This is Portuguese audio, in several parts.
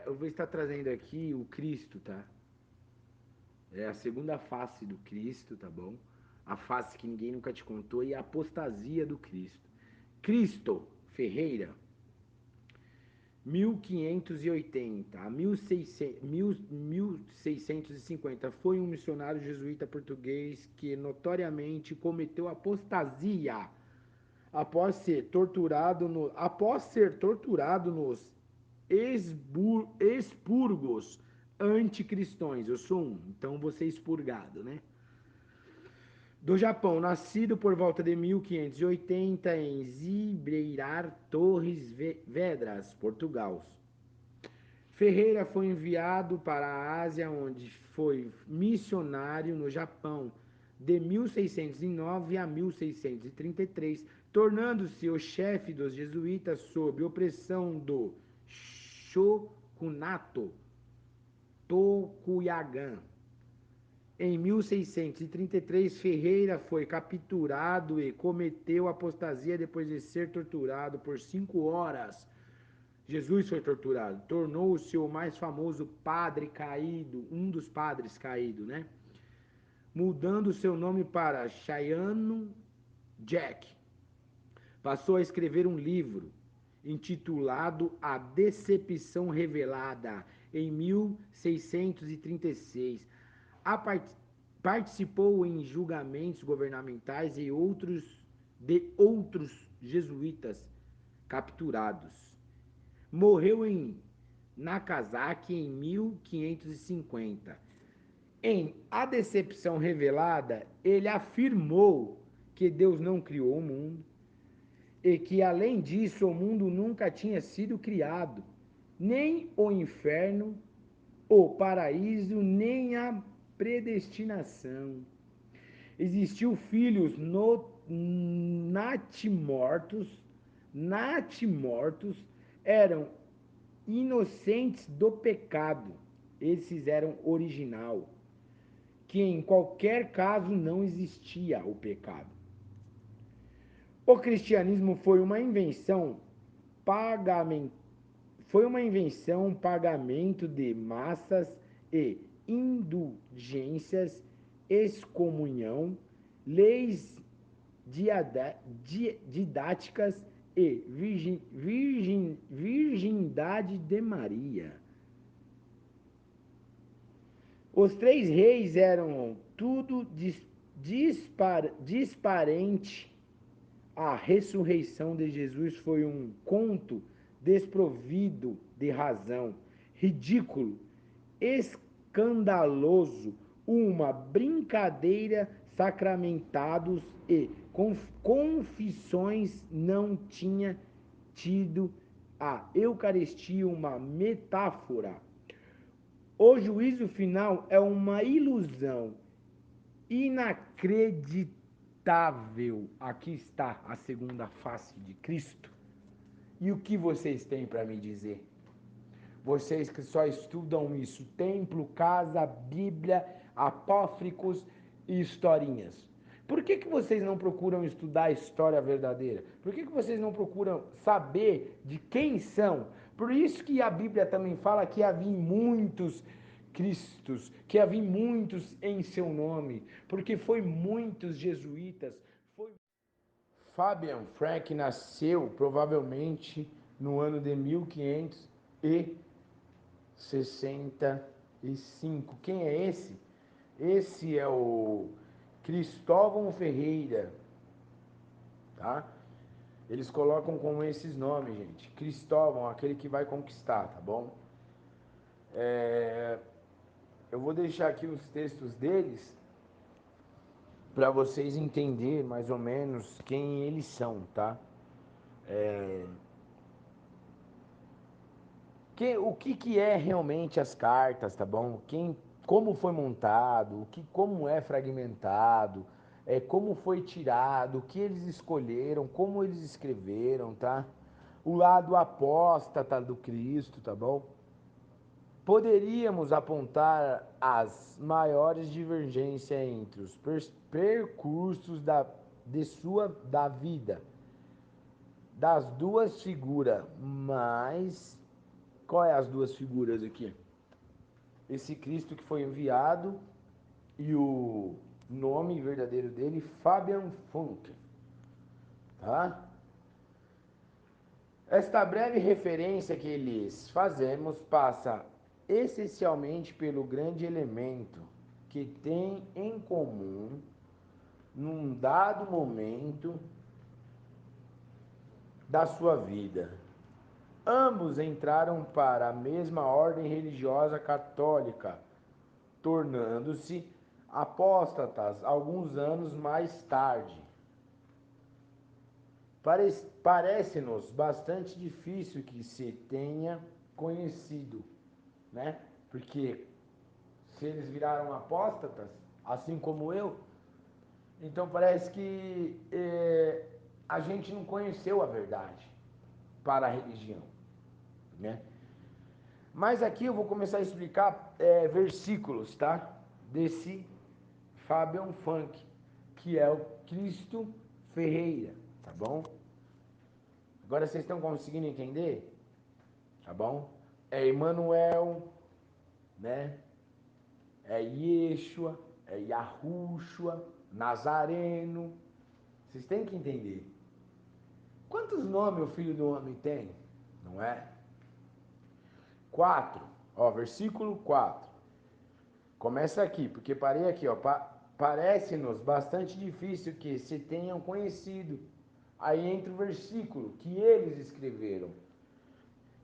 Eu vou estar trazendo aqui o Cristo, tá? É a segunda face do Cristo, tá bom? A face que ninguém nunca te contou e a apostasia do Cristo. Cristo Ferreira, 1580 a 1650, foi um missionário jesuíta português que notoriamente cometeu apostasia após ser torturado nos expurgos anticristãos. Eu sou um, então você é expurgado, né? Do Japão, nascido por volta de 1580 em Zibreirar Torres Vedras, Portugal. Ferreira foi enviado para a Ásia, onde foi missionário no Japão de 1609 a 1633, tornando-se o chefe dos jesuítas sob opressão do shogunato Tokugawa. Em 1633, Ferreira foi capturado e cometeu apostasia depois de ser torturado por 5 horas. Jesus foi torturado, tornou-se o mais famoso padre caído, um dos padres caídos, né? Mudando seu nome para Chayano Jack. Passou a escrever um livro intitulado A Decepção Revelada, em 1636. A participou em julgamentos governamentais e outros jesuítas capturados. Morreu em Nagasaki em 1550. Em A Decepção Revelada, ele afirmou que Deus não criou o mundo e que, além disso, o mundo nunca tinha sido criado, nem o inferno, o paraíso, nem a predestinação. Existiu filhos natimortos, eram inocentes do pecado. Esses eram original, que em qualquer caso não existia o pecado. O cristianismo foi uma invenção, pagamento de massas e indulgências, excomunhão, leis didáticas e virgindade de Maria. Os três reis eram tudo disparente. A ressurreição de Jesus foi um conto desprovido de razão, ridículo, escandaloso, uma brincadeira. Sacramentados e confissões não tinha tido a Eucaristia uma metáfora. O juízo final é uma ilusão inacreditável. Aqui está a segunda face de Cristo. E o que vocês têm para me dizer? Vocês que só estudam isso, templo, casa, Bíblia, apócrifos e historinhas. Por que vocês não procuram estudar a história verdadeira? Por que vocês não procuram saber de quem são? Por isso que a Bíblia também fala que havia muitos Cristos, que havia muitos em seu nome, porque foi muitos jesuítas. Fabian Frank nasceu provavelmente no ano de 1565. Quem é esse? Esse é o Cristóvão Ferreira, tá? Eles colocam com esses nomes, gente. Cristóvão, aquele que vai conquistar, tá bom? Eu vou deixar aqui os textos deles para vocês entenderem mais ou menos quem eles são, tá? O que é realmente as cartas, tá bom? Como foi montado, como é fragmentado, como foi tirado, o que eles escolheram, como eles escreveram, tá? O lado apóstata do Cristo, tá bom? Poderíamos apontar as maiores divergências entre os percursos da vida das duas figuras, mas Qual é as duas figuras aqui? Esse Cristo que foi enviado e o nome verdadeiro dele, Fabian Funk, tá? Esta breve referência que lhes fazemos passa essencialmente pelo grande elemento que tem em comum, num dado momento da sua vida. Ambos entraram para a mesma ordem religiosa católica, tornando-se apóstatas alguns anos mais tarde. Parece-nos bastante difícil que se tenha conhecido, né? Porque se eles viraram apóstatas, assim como eu, então parece que a gente não conheceu a verdade para a religião, né? Mas aqui eu vou começar a explicar versículos, tá? Desse Fabian Funk, que é o Cristo Ferreira, tá bom? Agora vocês estão conseguindo entender? Tá bom? É Emmanuel, né? É Yeshua, é Yahushua, Nazareno. Vocês têm que entender. Quantos nomes o Filho do Homem tem? Não é? 4. Ó, versículo 4. Começa aqui, porque parei aqui, ó. Parece-nos bastante difícil que se tenham conhecido. Aí entra o versículo que eles escreveram.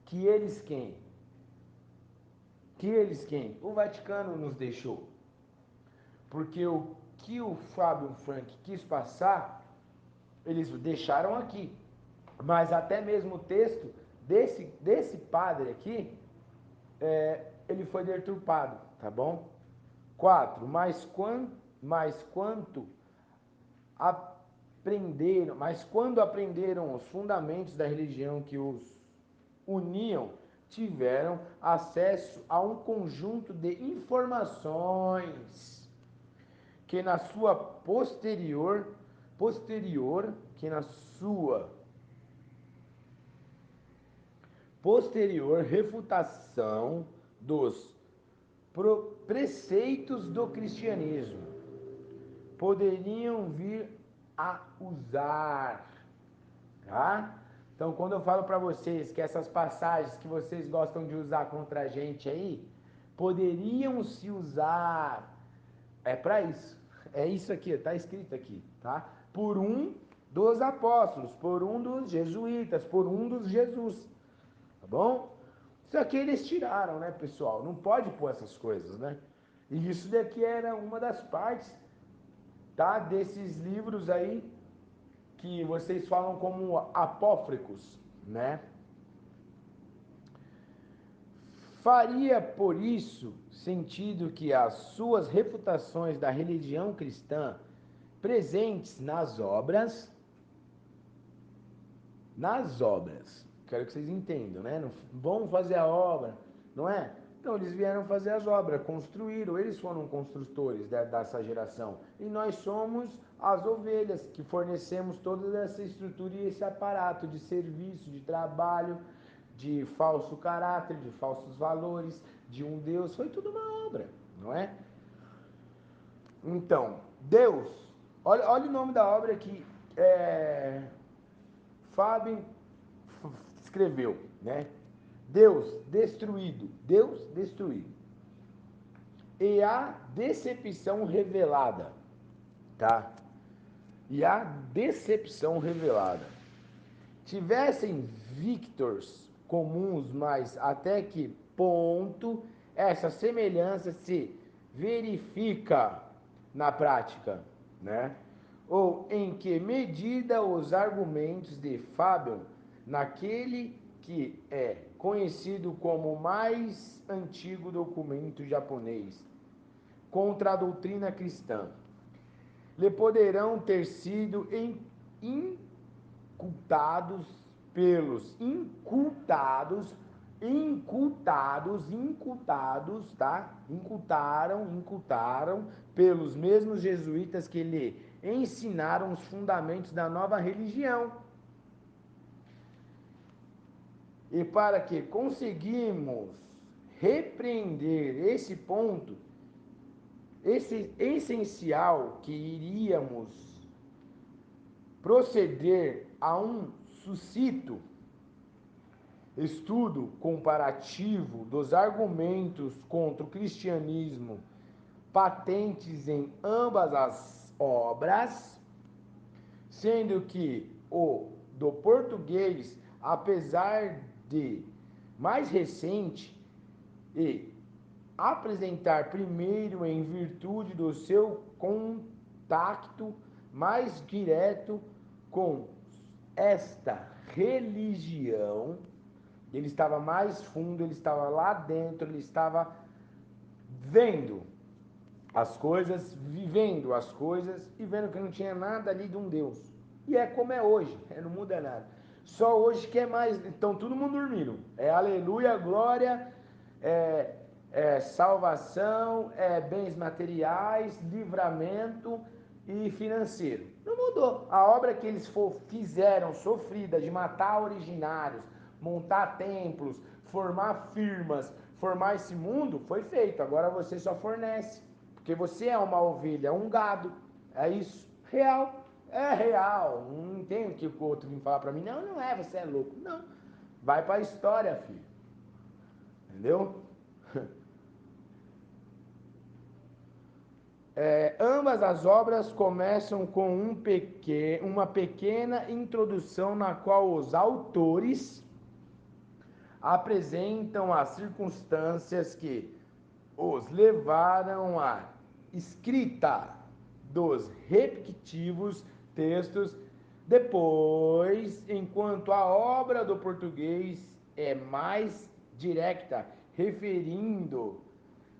Que eles quem? Que eles quem? O Vaticano nos deixou. Porque o que o Fábio Frank quis passar, eles deixaram aqui. Mas até mesmo o texto desse padre aqui, ele foi deturpado, tá bom? 4. Mas quando aprenderam os fundamentos da religião que os uniam, tiveram acesso a um conjunto de informações que na sua posterior refutação dos preceitos do cristianismo poderiam vir a usar, tá? Então, quando eu falo para vocês que essas passagens que vocês gostam de usar contra a gente aí, poderiam se usar, é para isso. É isso aqui, está escrito aqui, tá? Por um dos apóstolos, por um dos jesuítas, por um dos Jesus, tá bom? Isso aqui eles tiraram, né, pessoal? Não pode pôr essas coisas, né? E isso daqui era uma das partes, tá? Desses livros aí que vocês falam como apócrifos, né? Faria, por isso, sentido que as suas refutações da religião cristã presentes nas obras, quero que vocês entendam, né? Não vão fazer a obra, não é? Então eles vieram fazer as obras, construíram, eles foram construtores dessa geração. E nós somos as ovelhas que fornecemos toda essa estrutura e esse aparato de serviço, de trabalho, de falso caráter, de falsos valores, de um Deus. Foi tudo uma obra, não é? Então, Deus, olha o nome da obra que Fábio escreveu, né? Deus destruído. E a decepção revelada, tá? E a decepção revelada. Tivessem victors comuns, mas até que ponto essa semelhança se verifica na prática, né? Ou em que medida os argumentos de Fabian naquele que é conhecido como o mais antigo documento japonês contra a doutrina cristã, lhe poderão ter sido incultados pelos incultaram pelos mesmos jesuítas que lhe ensinaram os fundamentos da nova religião. E para que conseguimos repreender esse ponto, esse essencial que iríamos proceder a um suscito estudo comparativo dos argumentos contra o cristianismo patentes em ambas as obras, sendo que o do português, apesar de mais recente e apresentar primeiro em virtude do seu contacto mais direto com esta religião, ele estava mais fundo, ele estava lá dentro, ele estava vendo as coisas, vivendo as coisas e vendo que não tinha nada ali de um Deus. E é como é hoje, não muda nada. Só hoje que é mais, então todo mundo dormindo. É aleluia, glória, salvação, bens materiais, livramento e financeiro. Não mudou. A obra que eles fizeram, sofrida, de matar originários, montar templos, formar firmas, formar esse mundo, foi feito. Agora você só fornece. Porque você é uma ovelha, um gado. É isso. Real. É real. Não tem o que o outro vir falar pra mim. Não, não é, você é louco. Não. Vai pra história, filho. Entendeu? Ambas as obras começam com uma pequena introdução na qual os autores apresentam as circunstâncias que os levaram à escrita dos respectivos textos. Depois, enquanto a obra do português é mais direta, referindo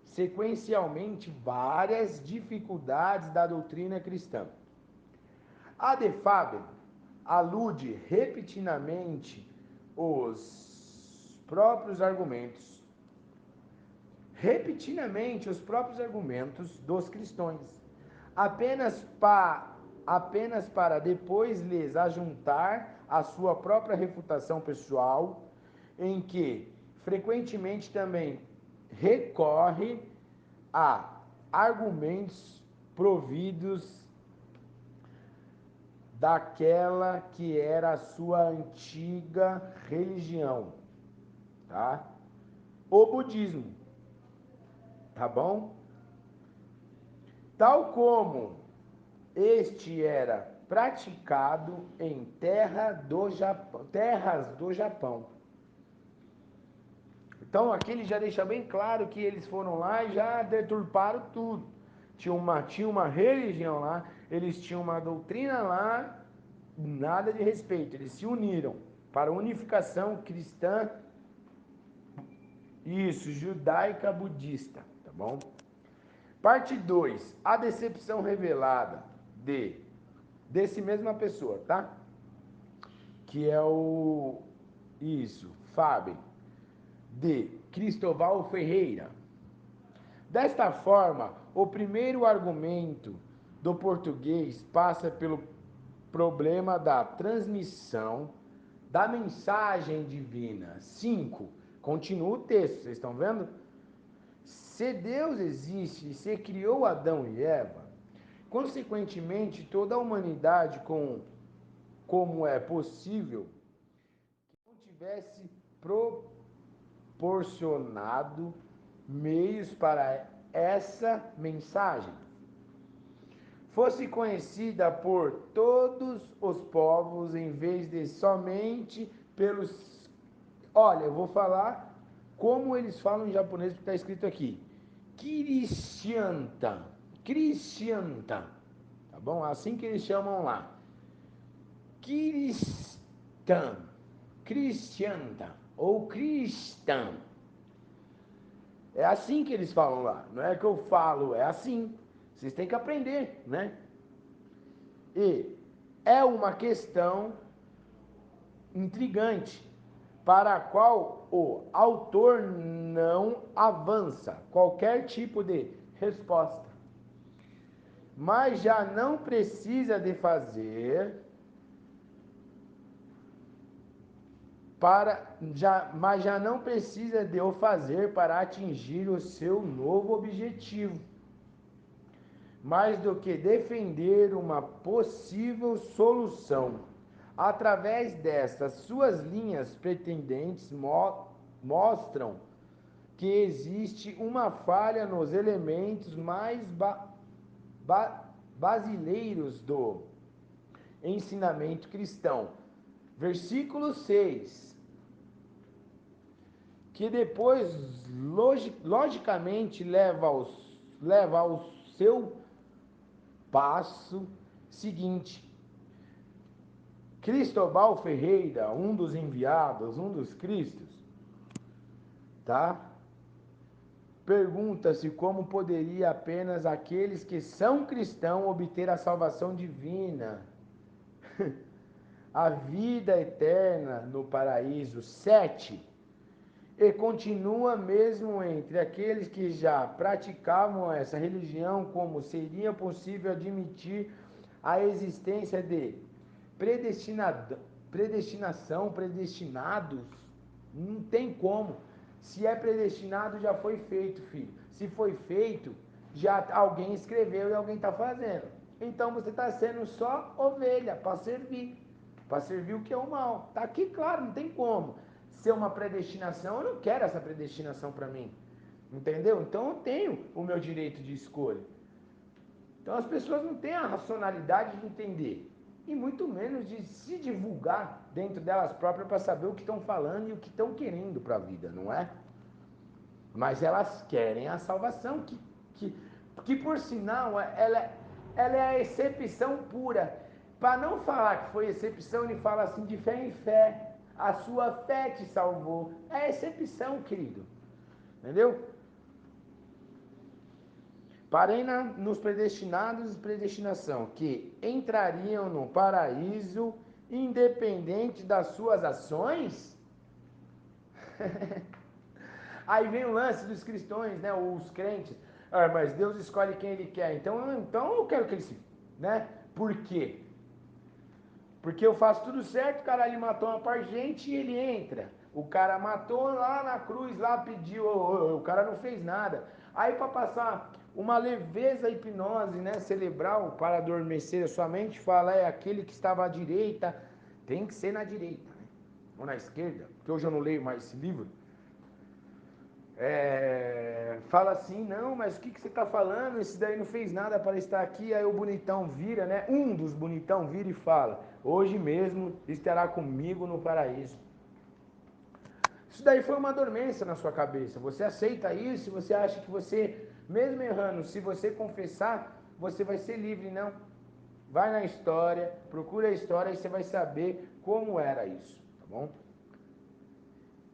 sequencialmente várias dificuldades da doutrina cristã. A de Faber alude repetidamente os próprios argumentos dos cristãos, apenas para depois lhes ajuntar a sua própria refutação pessoal, em que frequentemente também recorre a argumentos providos daquela que era a sua antiga religião, tá? O budismo, tá bom? Tal como este era praticado em terras do Japão. Então aqui ele já deixa bem claro que eles foram lá e já deturparam tudo. Tinha uma religião lá, eles tinham uma doutrina lá, nada de respeito. Eles se uniram para a unificação cristã, isso, judaica budista, tá bom? Parte 2, a decepção revelada desse mesma pessoa, tá? Que é Fábio, de Cristóvão Ferreira. Desta forma, o primeiro argumento do português passa pelo problema da transmissão da mensagem divina. 5. Continua o texto, vocês estão vendo? Se Deus existe e se criou Adão e Eva, consequentemente toda a humanidade, como é possível que não tivesse proporcionado meios para essa mensagem fosse conhecida por todos os povos, em vez de somente pelos... Olha, eu vou falar como eles falam em japonês, que está escrito aqui. Cristianta, tá bom? Assim que eles chamam lá. Cristianta, ou cristã. É assim que eles falam lá, não é que eu falo, é assim. Vocês têm que aprender, né? E é uma questão intrigante, para a qual o autor não avança qualquer tipo de resposta. Mas já não precisa de fazer mas já não precisa de o fazer para atingir o seu novo objetivo, mais do que defender uma possível solução. Através dessas suas linhas pretendentes mostram que existe uma falha nos elementos mais basileiros do ensinamento cristão. Versículo 6. Que depois, logicamente, leva ao seu passo seguinte. Cristóbal Ferreira, um dos enviados, um dos cristos, tá? Pergunta-se como poderia apenas aqueles que são cristãos obter a salvação divina, a vida eterna no paraíso. 7. E continua mesmo entre aqueles que já praticavam essa religião, como seria possível admitir a existência de predestinados? Não tem como. Se é predestinado, já foi feito, filho. Se foi feito, já alguém escreveu e alguém está fazendo. Então você está sendo só ovelha para servir o que é o mal. Está aqui claro, não tem como ser uma predestinação. Eu não quero essa predestinação para mim, entendeu? Então eu tenho o meu direito de escolha. Então as pessoas não têm a racionalidade de entender, e muito menos de se divulgar dentro delas próprias para saber o que estão falando e o que estão querendo para a vida, não é? Mas elas querem a salvação, que por sinal, ela é a exceção pura. Para não falar que foi exceção, ele fala assim, de fé em fé. A sua fé te salvou. É exceção, querido. Entendeu? Parei nos predestinados e predestinação, que entrariam no paraíso independente das suas ações. Aí vem o lance dos cristãos, né? Os crentes. Ah, mas Deus escolhe quem Ele quer. Então eu quero que ele se... né? Por quê? Porque eu faço tudo certo, o cara ali matou uma par de gente e ele entra. O cara matou lá na cruz, lá pediu, o cara não fez nada. Aí para passar uma leveza hipnose, né, cerebral, para adormecer a sua mente, fala, aquele que estava à direita, tem que ser na direita, né? Ou na esquerda, porque hoje eu não leio mais esse livro. Fala assim, não, mas o que você está falando? Esse daí não fez nada para estar aqui. Aí o bonitão vira, né? Um dos bonitão vira e fala, hoje mesmo estará comigo no paraíso. Isso daí foi uma dormência na sua cabeça. Você aceita isso? Você acha que você, mesmo errando, se você confessar, você vai ser livre? Não. Vai na história, procura a história e você vai saber como era isso, tá bom?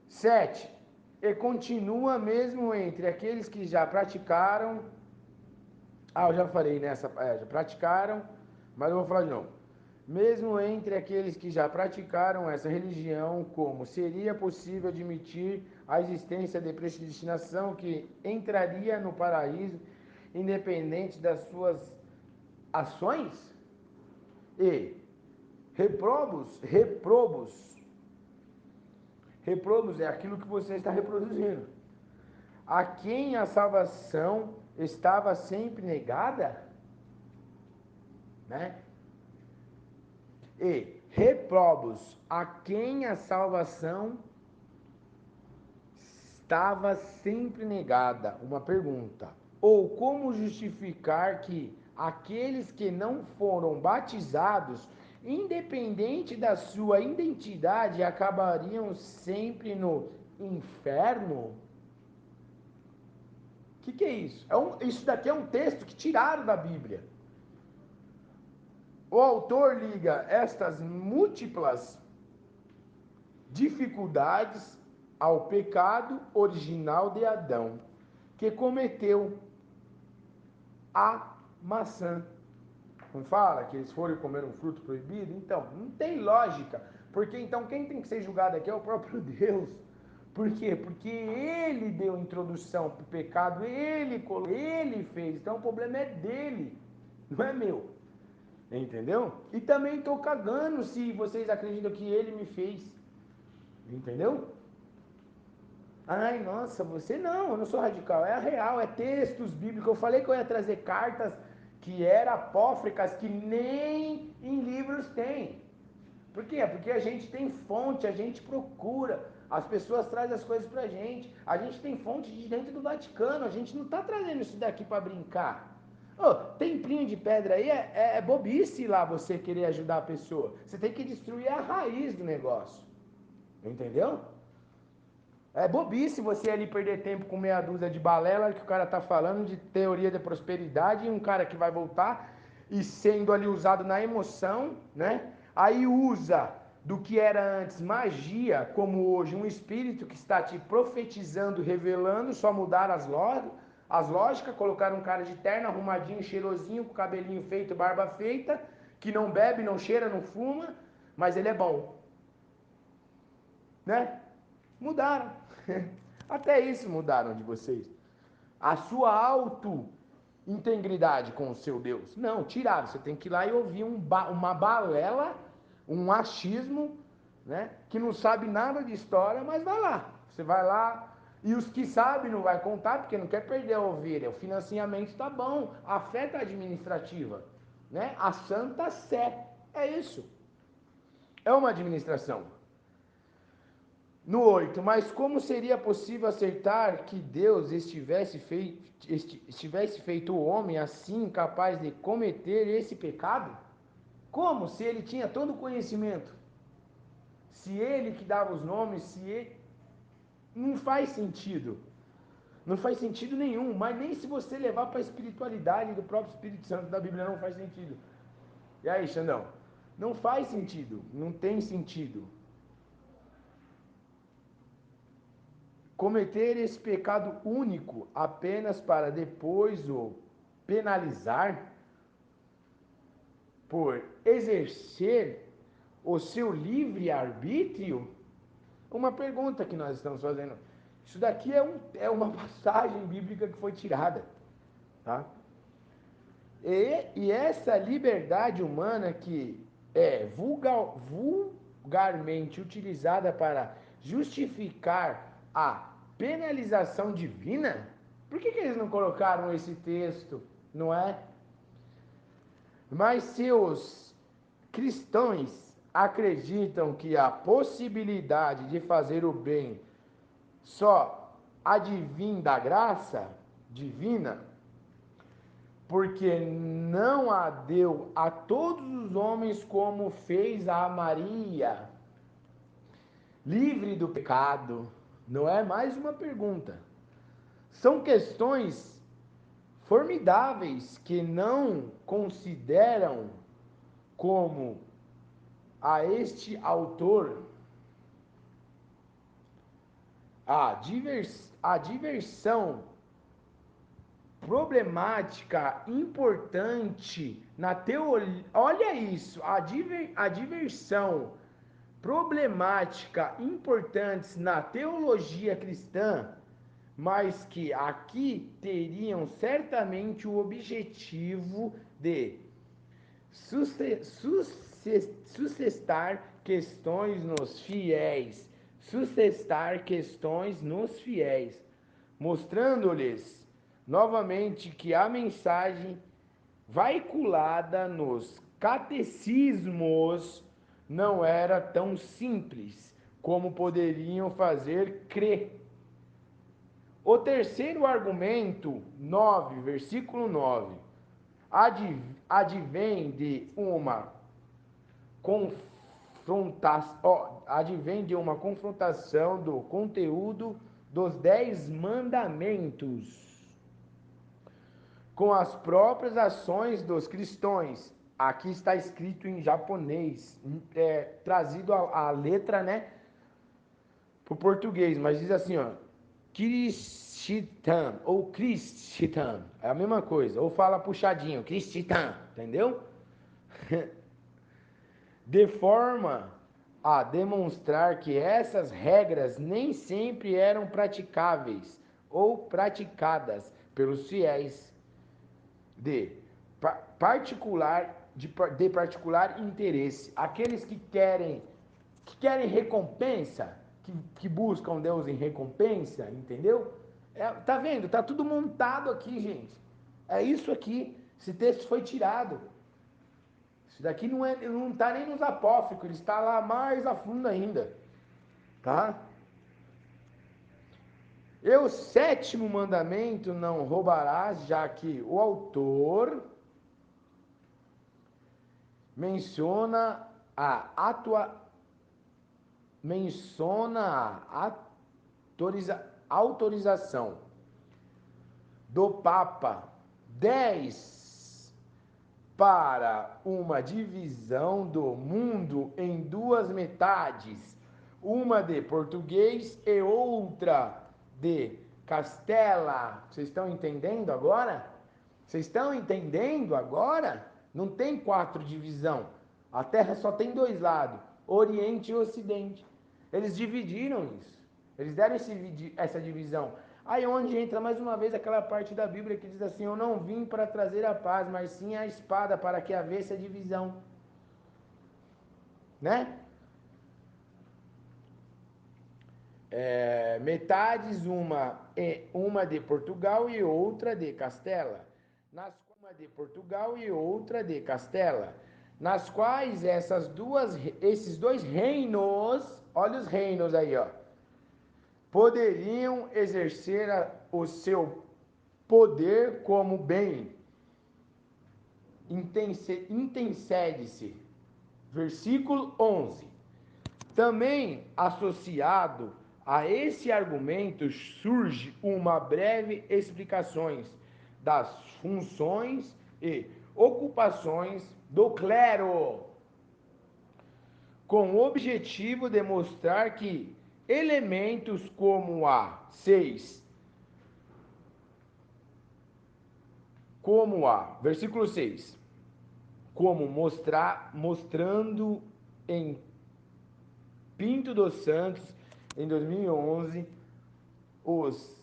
7. E continua mesmo entre aqueles que já praticaram. Eu já falei nessa, já praticaram, mas eu vou falar de novo. Mesmo entre aqueles que já praticaram essa religião, como seria possível admitir a existência de predestinação que entraria no paraíso independente das suas ações? E reprobos é aquilo que você está reproduzindo. A quem a salvação estava sempre negada, né? E reprobos, a quem a salvação estava sempre negada. Uma pergunta. Ou como justificar que aqueles que não foram batizados, independente da sua identidade, acabariam sempre no inferno? O que é isso? Isso daqui é um texto que tiraram da Bíblia. O autor liga estas múltiplas dificuldades ao pecado original de Adão, que cometeu a maçã. Não fala que eles foram comer um fruto proibido? Então, não tem lógica. Porque então quem tem que ser julgado aqui é o próprio Deus. Por quê? Porque ele deu introdução para o pecado, ele fez. Então o problema é dele, não é meu. Entendeu? E também estou cagando se vocês acreditam que ele me fez. Entendeu? Ai, nossa, você não, eu não sou radical. É a real, é textos bíblicos. Eu falei que eu ia trazer cartas que eram apócrifas, que nem em livros tem. Por quê? Porque a gente tem fonte, a gente procura. As pessoas trazem as coisas pra gente. A gente tem fonte de dentro do Vaticano. A gente não está trazendo isso daqui para brincar. Oh, templinho de pedra aí é bobice lá você querer ajudar a pessoa. Você tem que destruir a raiz do negócio. Entendeu? É bobice você ali perder tempo com meia dúzia de balela que o cara tá falando de teoria da prosperidade e um cara que vai voltar e sendo ali usado na emoção, né? Aí usa do que era antes magia, como hoje um espírito que está te profetizando, revelando, só mudar as lógicas, colocaram um cara de terno, arrumadinho, cheirosinho, com cabelinho feito, barba feita, que não bebe, não cheira, não fuma, mas ele é bom, né? Mudaram. Até isso mudaram de vocês. A sua auto-integridade com o seu Deus. Não, tiraram. Você tem que ir lá e ouvir uma balela, um achismo, né? Que não sabe nada de história, mas vai lá. Você vai lá. E os que sabem não vai contar, porque não quer perder a ovelha. O financiamento está bom. A fé está administrativa. Né? A Santa Sé. É isso. É uma administração. No 8, mas como seria possível aceitar que Deus estivesse feito o homem assim, capaz de cometer esse pecado? Como? Se ele tinha todo o conhecimento. Se ele que dava os nomes, se ele... Não faz sentido. Não faz sentido nenhum, mas nem se você levar para a espiritualidade do próprio Espírito Santo da Bíblia não faz sentido. E aí, Xandão? Não faz sentido, não tem sentido. Cometer esse pecado único apenas para depois o penalizar por exercer o seu livre-arbítrio? Uma pergunta que nós estamos fazendo. Isso daqui é uma passagem bíblica que foi tirada. Tá? E essa liberdade humana que é vulgarmente utilizada para justificar a penalização divina? Por que eles não colocaram esse texto, não é? Mas se os cristãos acreditam que a possibilidade de fazer o bem só advém da graça divina, porque não a deu a todos os homens como fez a Maria, livre do pecado, não é mais uma pergunta. São questões formidáveis que não consideram como a este autor a diversão problemática importante na teoria. Olha isso, a diversão problemática importantes na teologia cristã, mas que aqui teriam certamente o objetivo de sucessar questões nos fiéis, mostrando-lhes novamente que a mensagem veiculada nos catecismos não era tão simples como poderiam fazer crer. O terceiro argumento, 9, versículo 9, advém de uma confrontação do conteúdo dos 10 mandamentos com as próprias ações dos cristãos. Aqui está escrito em japonês, trazido a letra, né, para o português, mas diz assim, ó, Christian, ou Christian, é a mesma coisa, ou fala puxadinho, Christian, entendeu? De forma a demonstrar que essas regras nem sempre eram praticáveis ou praticadas pelos fiéis de particular interesse, aqueles que querem recompensa, que buscam Deus em recompensa, entendeu? Tá vendo? Tá tudo montado aqui, gente. É isso aqui. Esse texto foi tirado. Isso daqui não tá nem nos apócrifos, ele está lá mais a fundo ainda. Tá? E o sétimo mandamento, não roubarás, já que o autor menciona a autorização do Papa 10 para uma divisão do mundo em duas metades, uma de português e outra de Castela. Vocês estão entendendo agora? Vocês estão entendendo agora? Não tem 4 divisão. A Terra só tem 2 lados, Oriente e Ocidente. Eles dividiram isso. Eles deram essa divisão. Aí onde entra mais uma vez aquela parte da Bíblia que diz assim: eu não vim para trazer a paz, mas sim a espada, para que havesse a divisão. Né? Metades, uma de Portugal e outra de Castela. Uma de Portugal e outra de Castela. Nas quais esses dois reinos, olha os reinos aí, ó, poderiam exercer o seu poder como bem. Intensede-se. Versículo 11. Também associado a esse argumento surge uma breve explicação das funções e ocupações do clero, com o objetivo de mostrar que elementos como versículo 6, mostrando em Pinto dos Santos, em 2011, os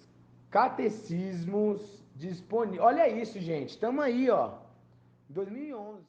catecismos disponíveis. Olha isso, gente, estamos aí, ó, 2011.